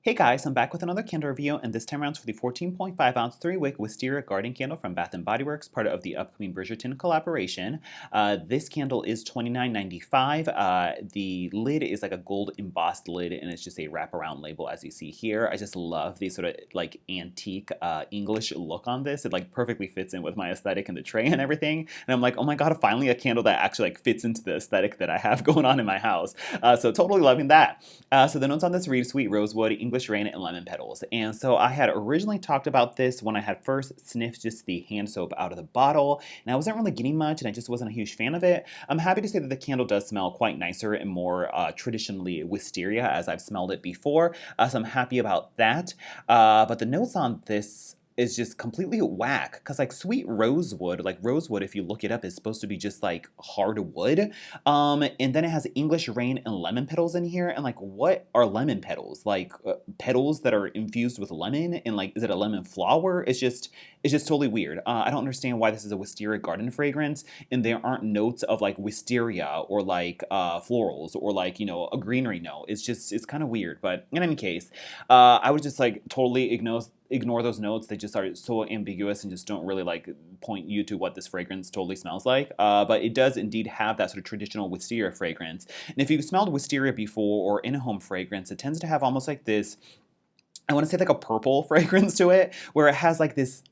Hey guys, I'm back with another candle review, and this time around it's for the 14.5 ounce 3-wick Wisteria Garden candle from Bath & Body Works, part of the upcoming Bridgerton collaboration. This candle is $29.95. The lid is like a gold embossed lid, and it's just a wraparound label as you see here. I just love the sort of like antique English look on this. It like perfectly fits in with my aesthetic and the tray and everything. And I'm like, oh my god, finally a candle that actually like fits into the aesthetic that I have going on in my house. So totally loving that. So the notes on this read sweet rosewood, English rain, and lemon petals. And so I had originally talked about this when I had first sniffed just the hand soap out of the bottle, and I wasn't really getting much, and I just wasn't a huge fan of it. I'm happy to say that the candle does smell quite nicer and more traditionally wisteria as I've smelled it before, so I'm happy about that. But the notes on this is just completely whack, because like sweet rosewood, like rosewood, if you look it up, is supposed to be just like hard wood, and then it has English rain and lemon petals in here, and like what are lemon petals? Like petals that are infused with lemon, and like is it a lemon flower? It's just totally weird. I don't understand why this is a Wisteria Garden fragrance and there aren't notes of like wisteria or like florals or like, you know, a greenery note. It's kind of weird. But in any case, I would just like totally ignore those notes. They just are so ambiguous and just don't really like point you to what this fragrance totally smells like. But it does indeed have that sort of traditional wisteria fragrance. And if you've smelled wisteria before or in-home fragrance, it tends to have almost like this, I want to say like a purple fragrance to it, where it has like this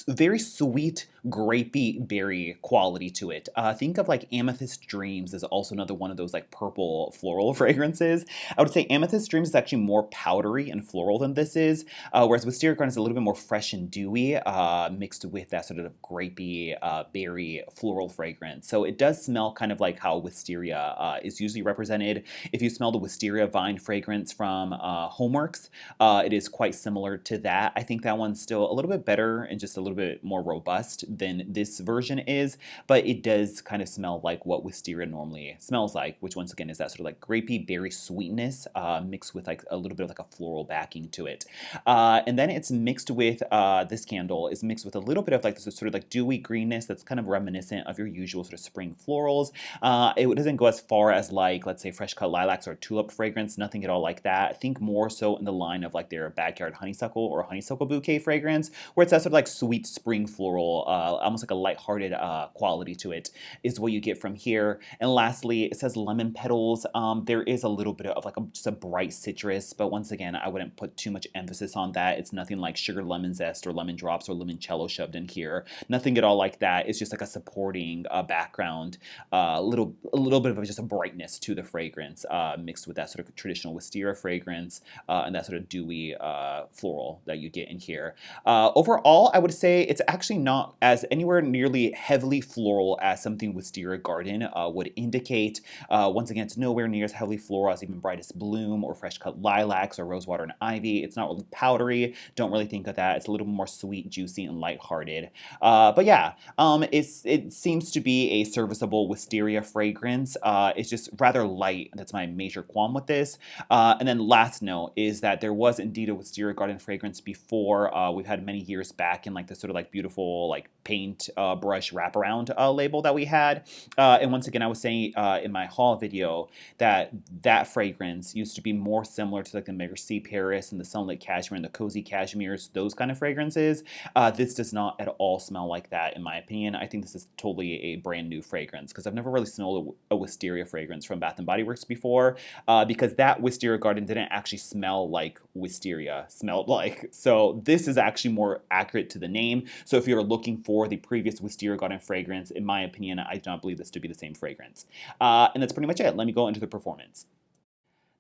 very sweet grapey berry quality to it. Think of like Amethyst Dreams is also another one of those like purple floral fragrances. I would say Amethyst Dreams is actually more powdery and floral than this is, whereas Wisteria Garden is a little bit more fresh and dewy, mixed with that sort of grapey berry floral fragrance. So it does smell kind of like how wisteria is usually represented. If you smell the wisteria vine fragrance from Homeworks, it is quite similar to that. I think that one's still a little bit better and just a little bit more robust than this version is, but it does kind of smell like what wisteria normally smells like, which once again is that sort of like grapey berry sweetness mixed with like a little bit of like a floral backing to it. And then it's mixed with, this candle is mixed with a little bit of like this sort of like dewy greenness that's kind of reminiscent of your usual sort of spring florals. It doesn't go as far as like, let's say, fresh cut lilacs or tulip fragrance, nothing at all like that. I think more so in the line of like their backyard honeysuckle or honeysuckle bouquet fragrance, where it's that sort of like sweet spring floral, almost like a lighthearted quality to it, is what you get from here. And lastly, it says lemon petals. There is a little bit of like just a bright citrus, but once again, I wouldn't put too much emphasis on that. It's nothing like sugar lemon zest or lemon drops or limoncello shoved in here. Nothing at all like that. It's just like a supporting background, a little bit of just a brightness to the fragrance, mixed with that sort of traditional wisteria fragrance and that sort of dewy floral that you get in here. Overall, I would say it's actually not as anywhere nearly heavily floral as something Wisteria Garden would indicate. Once again, it's nowhere near as heavily floral as even Brightest Bloom or Fresh Cut Lilacs or Rosewater and Ivy. It's not really powdery. Don't really think of that. It's a little more sweet, juicy, and lighthearted. But yeah, it seems to be a serviceable wisteria fragrance. It's just rather light. That's my major qualm with this. And then last note is that there was indeed a Wisteria Garden fragrance before. We've had many years back in like the sort of like beautiful like paint brush wraparound label that we had. And once again, I was saying in my haul video that that fragrance used to be more similar to like the Merci Paris and the Sunlit Cashmere and the Cozy Cashmeres, those kind of fragrances. This does not at all smell like that in my opinion. I think this is totally a brand new fragrance because I've never really smelled a wisteria fragrance from Bath & Body Works before, because that Wisteria Garden didn't actually smell like wisteria smelled like. So this is actually more accurate to the name. So if you're looking for the previous Wisteria Garden fragrance, in my opinion, I do not believe this to be the same fragrance. And that's pretty much it. Let me go into the performance.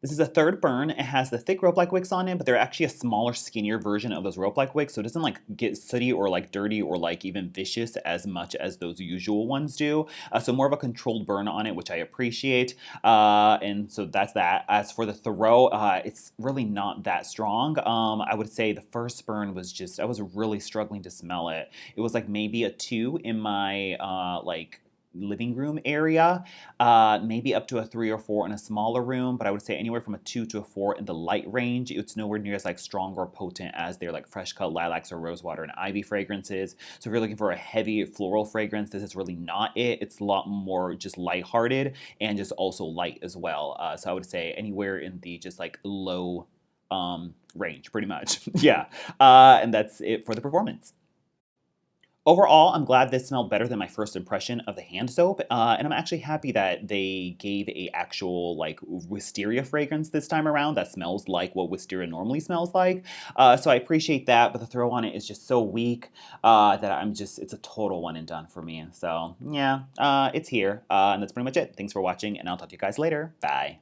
This is a third burn. It has the thick rope-like wicks on it, but they're actually a smaller, skinnier version of those rope-like wicks, so it doesn't like get sooty or like dirty or like even vicious as much as those usual ones do. So more of a controlled burn on it, which I appreciate. And so that's that. As for the throw, it's really not that strong. I would say the first burn was just, I was really struggling to smell it. It was like maybe a 2 in my like living room area, maybe up to a 3 or 4 in a smaller room, but I would say anywhere from a 2 to a 4 in the light range. It's nowhere near as like strong or potent as their like fresh cut lilacs or rosewater and ivy fragrances. So if you're looking for a heavy floral fragrance, this is really not it. It's a lot more just lighthearted and just also light as well. So I would say anywhere in the just like low range, pretty much. Yeah. And that's it for the performance. Overall, I'm glad this smelled better than my first impression of the hand soap, and I'm actually happy that they gave a actual like wisteria fragrance this time around that smells like what wisteria normally smells like. So I appreciate that, but the throw on it is just so weak that it's a total one and done for me. So yeah, it's here, and that's pretty much it. Thanks for watching, and I'll talk to you guys later. Bye.